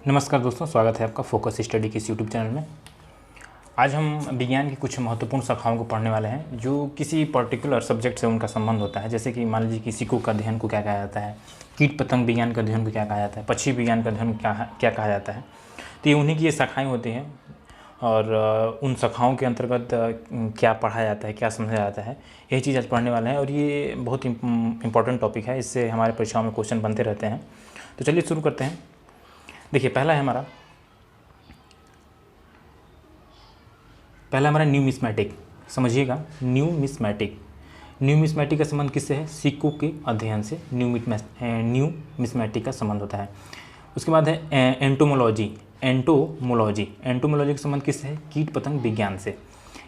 नमस्कार दोस्तों, स्वागत है आपका फोकस स्टडी के इस यूट्यूब चैनल में। आज हम विज्ञान की कुछ महत्वपूर्ण शाखाओं को पढ़ने वाले हैं जो किसी पर्टिकुलर सब्जेक्ट से उनका संबंध होता है। जैसे कि मान लीजिए कि सिक्कों का अध्ययन को क्या कहा जाता है, कीट पतंग विज्ञान का अध्ययन को क्या कहा जाता है, पक्षी विज्ञान का अध्ययन क्या कहा जाता है। तो ये उन्हीं की ये शाखाएँ होती हैं और उन शाखाओं के अंतर्गत क्या पढ़ा जाता है, क्या समझा जाता है, यही चीज़ आज पढ़ने वाले हैं। और ये बहुत इंपॉर्टेंट टॉपिक है, इससे हमारे परीक्षाओं में क्वेश्चन बनते रहते हैं। तो चलिए शुरू करते हैं। देखिए, पहला हमारा न्यूमिस्मैटिक। समझिएगा, न्यूमिस्मैटिक का संबंध किससे है? सिक्कों के अध्ययन से न्यूमिस्मैटिक का संबंध होता है। उसके बाद है एंटोमोलॉजी का संबंध किससे है? कीट पतंग विज्ञान से।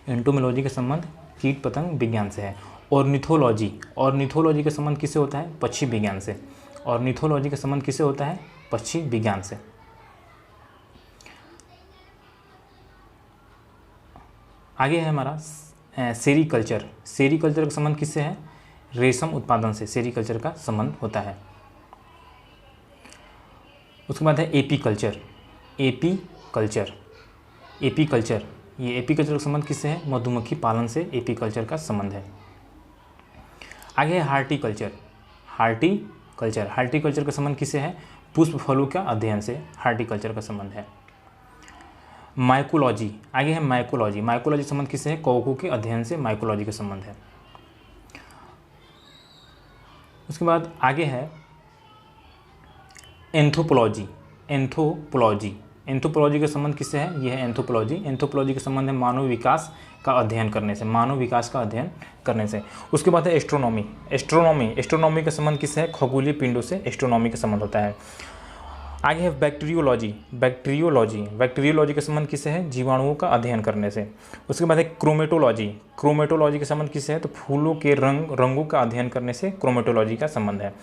एंटोमोलॉजी का संबंध कीट पतंग विज्ञान से है। ऑर्निथोलॉजी का संबंध किससे होता है? पक्षी विज्ञान से। ऑर्निथोलॉजी का संबंध किससे होता है? पक्षी विज्ञान से। आगे है हमारा सेरीकल्चर का संबंध किससे है? रेशम उत्पादन से सेरीकल्चर का संबंध होता है। उसके बाद है एपीकल्चर। ये एपीकल्चर का संबंध किससे है? मधुमक्खी पालन से एपीकल्चर का संबंध है। आगे है हार्टिकल्चर का संबंध किससे है? पुष्प फलों का अध्ययन से हार्टिकल्चर का संबंध है। माइकोलॉजी का संबंध किससे है? कवकों के अध्ययन से माइकोलॉजी का संबंध है। उसके बाद आगे है एंथ्रोपोलॉजी का संबंध किससे है? यह है एंथ्रोपोलॉजी का संबंध है मानव विकास का अध्ययन करने से। उसके बाद है एस्ट्रोनॉमी का संबंध किससे है? खगोलीय पिंडों से एस्ट्रोनॉमी का संबंध होता है। आगे है बैक्टीरियोलॉजी का संबंध किससे है? जीवाणुओं का अध्ययन करने से। उसके बाद है क्रोमेटोलॉजी का संबंध किससे है? तो फूलों के रंगों का अध्ययन करने से क्रोमेटोलॉजी का संबंध है।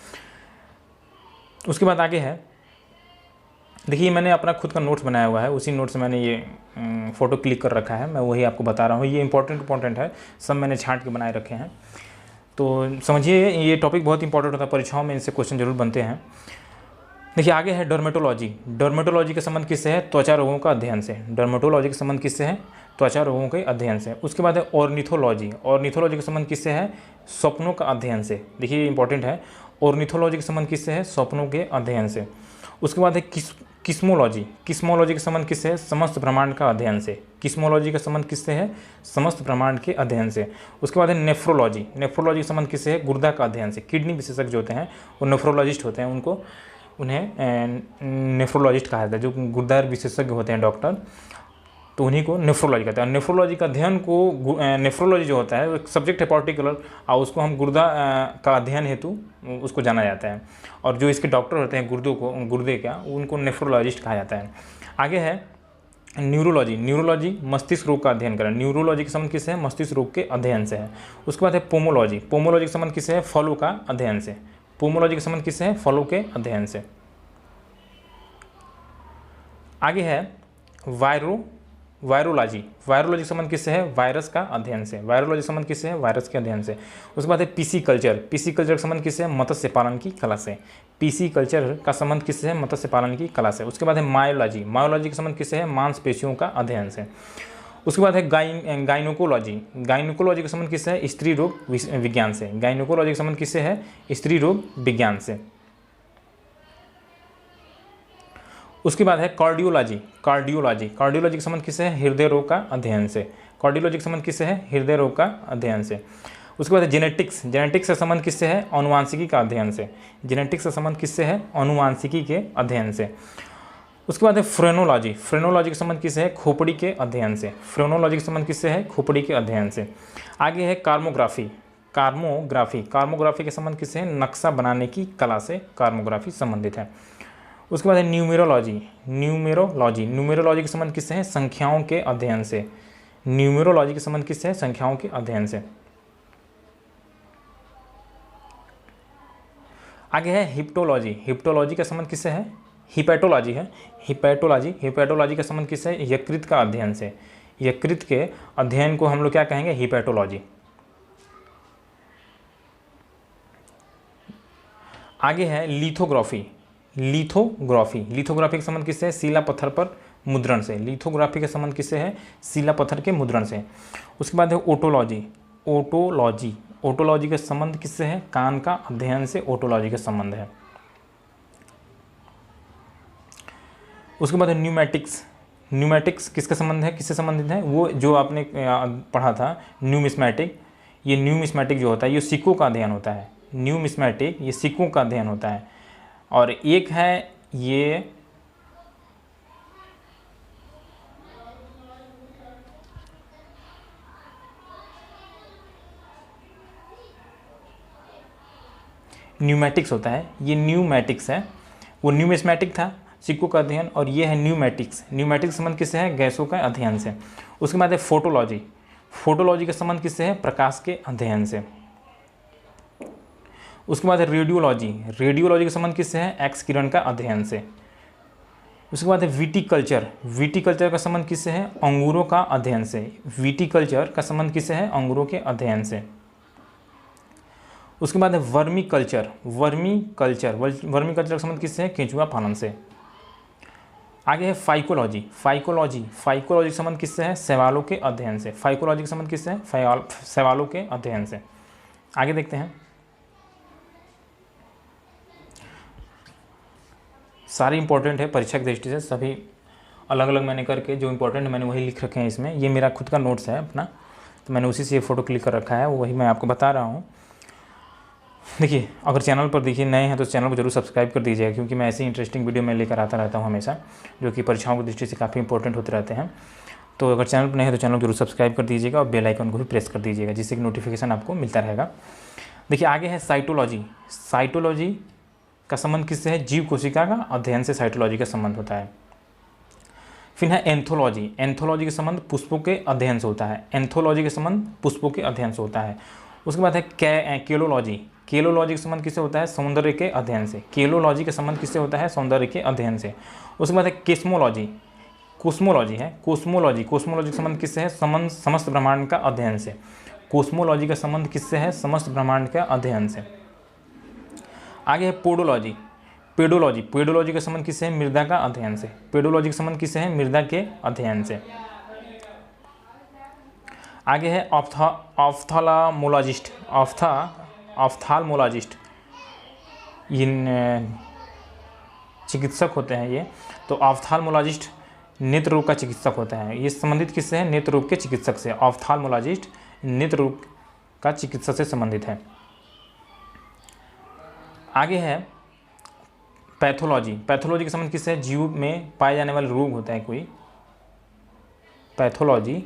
उसके बाद आगे है, देखिए मैंने अपना खुद का नोट्स बनाया हुआ है, उसी नोट से मैंने ये फ़ोटो क्लिक कर रखा है, मैं वही आपको बता रहा हूँ। ये इंपॉर्टेंट है, सब मैंने छांट के बनाए रखे हैं। तो समझिए, ये टॉपिक बहुत इंपॉर्टेंट होता है, परीक्षाओं में इनसे क्वेश्चन जरूर बनते हैं। देखिए आगे है डर्मेटोलॉजी का संबंध किससे है? त्वचा रोगों का अध्ययन से। डर्मेटोलॉजी का संबंध किससे है? त्वचा रोगों के अध्ययन से। उसके बाद है ऑर्निथोलॉजी का संबंध किससे है? स्वप्नों का अध्ययन से। देखिए ये इंपॉर्टेंट है, ऑर्निथोलॉजी का संबंध किससे है? स्वप्नों के अध्ययन से। उसके बाद है किस्मोलॉजी का संबंध किससे है? समस्त ब्रह्मांड का अध्ययन से। किस्मोलॉजी का संबंध किससे है? समस्त ब्रह्मांड के अध्ययन से। उसके बाद है नेफ्रोलॉजी का संबंध किससे है? गुर्दा का अध्ययन से। किडनी विशेषज्ञ होते हैं वो नेफ्रोलॉजिस्ट होते हैं, उन्हें नेफ्रोलॉजिस्ट कहा जाता है। जो गुर्दा विशेषज्ञ होते हैं डॉक्टर, तो उन्हीं को नेफ्रोलॉजी कहते हैं। नेफ्रोलॉजी का अध्ययन को नेफ्रोलॉजी जो होता है वो एक सब्जेक्ट है पर्टिकुलर, और उसको हम गुर्दा का अध्ययन हेतु उसको जाना जाता है। और जो इसके डॉक्टर होते हैं गुर्दे का, उनको नेफ्रोलॉजिस्ट कहा जाता है। आगे है न्यूरोलॉजी मस्तिष्क रोग का अध्ययन करें। न्यूरोलॉजी के संबंध किससे है? मस्तिष्क रोग के अध्ययन से है। उसके बाद है पोमोलॉजी के संबंध किससे है? फलों का अध्ययन से। पोमोलॉजी के संबंध किससे है? फलों के अध्ययन से। आगे है वायरोलॉजी के संबंध किससे है? वायरस का अध्ययन से। वायरोलॉजी संबंध किससे है? वायरस के अध्ययन से। उसके बाद है पीसीकल्चर का संबंध किससे है? मत्स्य पालन की कला से। पीसीकल्चर का संबंध किससे है? मत्स्य पालन की कला से। उसके बाद है मायोलॉजी का संबंध किससे है? मांसपेशियों का अध्ययन से। उसके बाद है गाइनोकोलॉजी का संबंध किससे है? स्त्री रोग विज्ञान से। गाइनोकोलॉजी का संबंध किससे है? स्त्री रोग विज्ञान से। उसके बाद है कार्डियोलॉजी का संबंध किससे है? हृदय रोग का अध्ययन से। कार्डियोलॉजी का संबंध किससे है? हृदय रोग का अध्ययन से। उसके बाद है जेनेटिक्स का संबंध किससे है? अनुवांशिकी का अध्ययन से। जेनेटिक्स का संबंध किससे है? अनुवांशिकी के अध्ययन से। उसके बाद है फ्रेनोलॉजी का संबंध किससे है? खोपड़ी के अध्ययन से। फ्रेनोलॉजी का संबंध किससे है? खोपड़ी के अध्ययन से। आगे है कार्मोग्राफी के संबंध किससे है? नक्शा बनाने की कला से कार्मोग्राफी संबंधित है। उसके बाद है न्यूमेरोलॉजी के संबंध किससे है? संख्याओं के अध्ययन से। न्यूमेरोलॉजी के संबंध किससे है? संख्याओं के अध्ययन से। आगे है हिप्टोलॉजी का संबंध किससे है? हिपैटोलॉजी का संबंध किससे है? यकृत का अध्ययन से। यकृत के अध्ययन को हम लोग क्या कहेंगे? हिपैटोलॉजी। आगे है लिथोग्राफी लिथोग्राफी, लिथोग्राफी का संबंध किससे है? शिला पत्थर पर मुद्रण से। लिथोग्राफी का संबंध किससे है? शिला पत्थर के मुद्रण से। उसके बाद है ओटोलॉजी, ओटोलॉजी, ओटोलॉजी का संबंध किससे है? कान का अध्ययन से ओटोलॉजी का संबंध है। उसके बाद है न्यूमेटिक्स, न्यूमेटिक्स किसका संबंध है, किससे संबंधित है? वो जो आपने पढ़ा था न्यूमिस्मेटिक, ये न्यूमिस्मेटिक जो होता है ये सिक्कों का अध्ययन होता है। न्यूमिस्मेटिक ये सिक्कों का अध्ययन होता है। और एक है ये न्यूमेटिक्स होता है, ये न्यूमेटिक्स है। वो न्यूमिस्मेटिक था सिक्कों का अध्ययन, और ये है न्यूमेटिक्स। न्यूमेटिक्स संबंध किससे है? गैसों का अध्ययन से। उसके बाद है फोटोलॉजी, फोटोलॉजी का संबंध किससे है? प्रकाश के अध्ययन से। उसके बाद है रेडियोलॉजी, रेडियोलॉजी का संबंध किससे है? एक्स किरण का अध्ययन से। उसके बाद है विटिकल्चर, विटिकल्चर का संबंध किससे है? अंगूरों का अध्ययन से। विटिकल्चर का संबंध किससे है? अंगूरों के अध्ययन से। उसके बाद है vermi culture, vermi culture, vermi culture का संबंध किससे है? केंचुआ पालन से। आगे है फाइकोलॉजी, फाइकोलॉजी, फाइकोलॉजी का संबंध किससे है? शैवालों के अध्ययन से। फाइकोलॉजी का संबंध किससे है? शैवालों के अध्ययन से। आगे देखते हैं, सारे इंपॉर्टेंट है परीक्षा की दृष्टि से, सभी अलग अलग मैंने करके जो इंपॉर्टेंट है मैंने वही लिख रखे हैं इसमें। ये मेरा खुद का नोट्स है अपना, तो मैंने उसी से ये फ़ोटो क्लिक कर रखा है, वही मैं आपको बता रहा हूँ। देखिए, अगर चैनल पर देखिए नए हैं तो चैनल को जरूर सब्सक्राइब कर दीजिएगा, क्योंकि मैं ऐसी इंटरेस्टिंग वीडियो मैं लेकर आता रहता हूँ हमेशा, जो कि परीक्षाओं की दृष्टि से काफ़ी इंपॉर्टेंट होते रहते हैं। तो अगर चैनल पर नए हैं तो चैनल को जरूर सब्सक्राइब कर दीजिएगा और बेल आइकन को भी प्रेस कर दीजिएगा, जिससे कि नोटिफिकेशन आपको मिलता रहेगा। देखिए आगे है साइटोलॉजी, साइटोलॉजी का संबंध किससे है? जीव कोशिका का अध्ययन से साइटोलॉजी का संबंध होता है। फिर है एंथोलॉजी, एंथोलॉजी का संबंध पुष्पों के अध्ययन से होता है। एंथोलॉजी का संबंध पुष्पों के अध्ययन से होता है। उसके बाद है केलोलॉजी, केलोलॉजी का संबंध किससे होता है? सौंदर्य के अध्ययन से। केलोलॉजी का संबंध किससे होता है? सौंदर्य के अध्ययन से। उसके बाद है केस्मोलॉजी, कोस्मोलॉजी है, कोस्मोलॉजी, कोस्मोलॉजी का संबंध किससे है? समस्त ब्रह्मांड का अध्ययन से। कोस्मोलॉजी का संबंध किससे है? समस्त ब्रह्मांड का अध्ययन से। आगे है पोडोलॉजी, पेडोलॉजी, पेडोलॉजी का संबंध किससे है? मृदा का अध्ययन से। पेडोलॉजी का संबंध किससे है? मृदा के अध्ययन से। आगे है ऑफ्थाल्मोलॉजिस्ट, ऑफ्थाल्मोलॉजिस्ट ये चिकित्सक होते हैं ये। तो ऑफ्थाल्मोलॉजिस्ट नेत्र रोग का चिकित्सक होता है। ये संबंधित किससे है? नेत्र रोग के चिकित्सक से। ऑफ्थाल्मोलॉजिस्ट नेत्र रोग का चिकित्सक से संबंधित है। आगे है पैथोलॉजी, पैथोलॉजी के संबंध किससे है? जीव में पाए जाने वाले रोग होता है कोई, पैथोलॉजी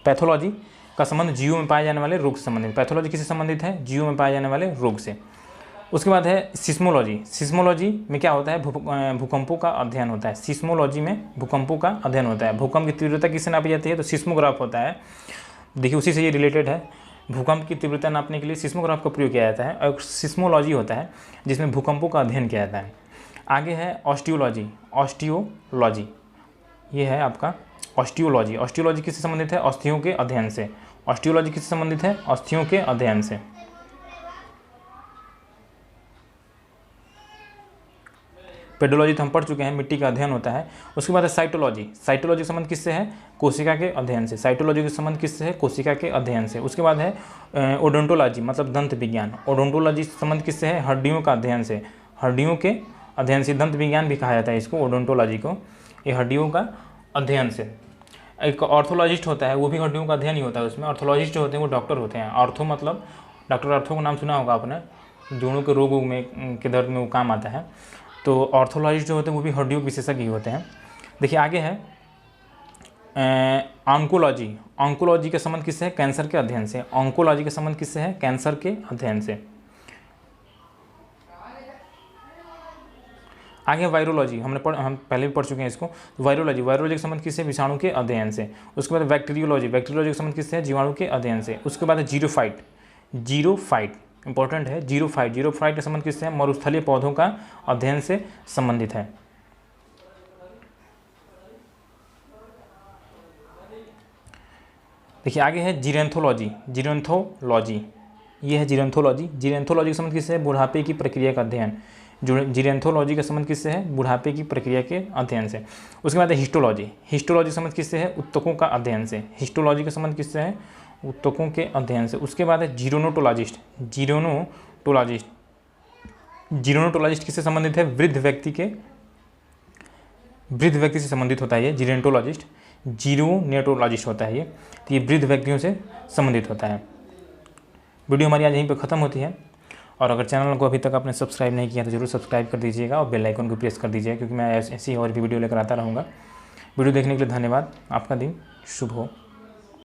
पैथोलॉजी का संबंध जीवों में पाए जाने वाले रोग से संबंधित। पैथोलॉजी किससे संबंधित है? जीवों में पाए जाने वाले रोग से। उसके बाद है सिस्मोलॉजी, सिस्मोलॉजी में क्या होता है? भूकंपों का अध्ययन होता है। सिस्मोलॉजी में भूकंपों का अध्ययन होता है। भूकंप की तीव्रता किससे नापी जाती है? तो सिस्मोग्राफ होता है। देखिए उसी से ये रिलेटेड है। भूकंप की तीव्रता नापने के लिए सिस्मोग्राफ का प्रयोग किया जाता है, और सिस्मोलॉजी होता है जिसमें भूकंपों का अध्ययन किया जाता है। आगे है ऑस्टियोलॉजी, ऑस्टियोलॉजी ये है आपका ऑस्टियोलॉजी। ऑस्टियोलॉजी किससे संबंधित है? अस्थियों के अध्ययन से। ऑस्टियोलॉजी किससे संबंधित है? अस्थियों के अध्ययन से। पेडोलॉजी तो हम पढ़ चुके हैं, मिट्टी का अध्ययन होता है। उसके बाद है साइटोलॉजी, साइटोलॉजी का संबंध किससे है? कोशिका के अध्ययन से। साइटोलॉजी का संबंध किससे है? कोशिका के अध्ययन से। उसके बाद है ओडोंटोलॉजी, मतलब दंत विज्ञान। ओडोंटोलॉजी संबंध किससे है? हड्डियों का अध्ययन से। हड्डियों के अध्ययन से दंत विज्ञान भी कहा जाता है इसको, ओडोंटोलॉजी को, ये हड्डियों का अध्ययन से। एक ऑर्थोलॉजिस्ट होता है, वो भी हड्डियों का अध्ययन ही होता है उसमें। ऑर्थोलॉजिस्ट जो होते हैं वो डॉक्टर होते हैं। ऑर्थो मतलब डॉक्टर ऑर्थो का नाम सुना होगा आपने, जोड़ों के रोगों में के दर्द में वो काम आता है। तो ऑर्थोलॉजिस्ट जो होते हैं वो भी हड्डियों के विशेषज्ञ होते हैं। देखिए आगे है ऑन्कोलॉजी, ऑन्कोलॉजी का संबंध किससे है? कैंसर के अध्ययन से। ऑन्कोलॉजी का संबंध किससे है? कैंसर के अध्ययन से। आगे वायरोलॉजी, हम पहले भी पढ़ चुके हैं इसको। वायरोलॉजी, वायरोलॉजी का संबंध किससे? विषाणु के अध्ययन से। उसके बाद बैक्टीरियोलॉजी, बैक्टीरियोलॉजी का संबंध किससे है? जीवाणु के अध्ययन से। उसके बाद है जीरोफाइट, जीरोफाइट इंपॉर्टेंट है। जीरोफाइट, जीरोफाइट का संबंध किससे है? मरुस्थलीय पौधों का अध्ययन से संबंधित है। देखिए आगे है जीरेंथोलॉजी, जीरेंथोलॉजी ये है जीरेंथोलॉजी। जीरेंथोलॉजी का संबंध किससे है? बुढ़ापे की प्रक्रिया का अध्ययन। जो जीरेंथोलॉजी का संबंध किससे है? बुढ़ापे की प्रक्रिया के अध्ययन से। उसके बाद है हिस्टोलॉजी। हिस्टोलॉजी का संबंध किससे है? ऊतकों का अध्ययन से। हिस्टोलॉजी का संबंध किससे है? ऊतकों के अध्ययन से। उसके बाद है जीरोनोटोलॉजिस्ट। जीरोनोटोलॉजिस्ट किससे संबंधित है? वृद्ध व्यक्ति से संबंधित होता है ये जीरेंटोलॉजिस्ट। जीरोनेटोलॉजिस्ट होता है ये, तो ये वृद्ध व्यक्तियों से संबंधित होता है। वीडियो हमारी आज यहीं पर ख़त्म होती है। और अगर चैनल को अभी तक आपने सब्सक्राइब नहीं किया तो जरूर सब्सक्राइब कर दीजिएगा और बेल आइकन को प्रेस कर दीजिएगा, क्योंकि मैं ऐसी और भी वीडियो लेकर आता रहूँगा। वीडियो देखने के लिए धन्यवाद। आपका दिन शुभ हो।